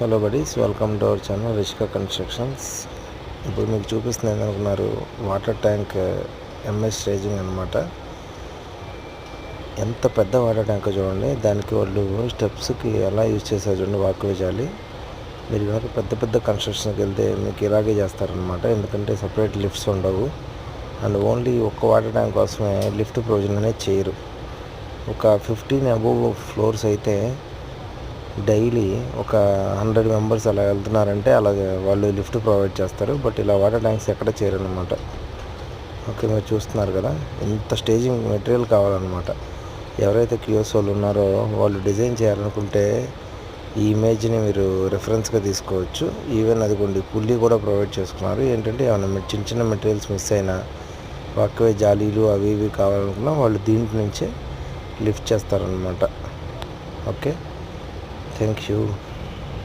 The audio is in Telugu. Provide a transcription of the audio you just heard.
Hello buddies, welcome to our channel Rishika constructions. ఇప్పుడు మీకు చూపిస్తుంది ఏంటనుకున్నారు, వాటర్ ట్యాంక్ ఎంఎస్ స్టేజింగ్ అనమాట. ఎంత పెద్ద వాటర్ ట్యాంక్ చూడండి. దానికి వాళ్ళు స్టెప్స్కి ఎలా యూజ్ చేశారు చూడండి, వాక్వే జాలి. మీరు కనుక పెద్ద పెద్ద కన్స్ట్రక్షన్కి వెళ్తే మీకు ఇలాగే చేస్తారనమాట. ఎందుకంటే సపరేట్ లిఫ్ట్స్ ఉండవు అండ్ ఓన్లీ ఒక్క వాటర్ ట్యాంక్ కోసమే లిఫ్ట్ ప్రొవిజన్ అనేది చేయరు. ఒక 15 అబోవ్ ఫ్లోర్స్ అయితే డైలీ ఒక 100 మెంబర్స్ అలా వెళ్తున్నారంటే అలాగే వాళ్ళు లిఫ్ట్ ప్రొవైడ్ చేస్తారు. బట్ ఇలా వాటర్ ట్యాంక్స్ ఎక్కడ చేయరనమాట. ఓకే, మీరు చూస్తున్నారు కదా, ఇంత స్టేజింగ్ మెటీరియల్ కావాలన్నమాట. ఎవరైతే క్యూఎస్ వాళ్ళు ఉన్నారో వాళ్ళు డిజైన్ చేయాలనుకుంటే ఈ ఇమేజ్ని మీరు రెఫరెన్స్గా తీసుకోవచ్చు. ఈవెన్ అదిగోండి, పుల్లి కూడా ప్రొవైడ్ చేసుకున్నారు. ఏంటంటే ఏమైనా చిన్న చిన్న మెటీరియల్స్ మిస్ అయినా వాక్వే జాలీలు అవి ఇవి కావాలనుకున్నా వాళ్ళు దీంట్ నుంచే లిఫ్ట్ చేస్తారనమాట. Okay, thank you.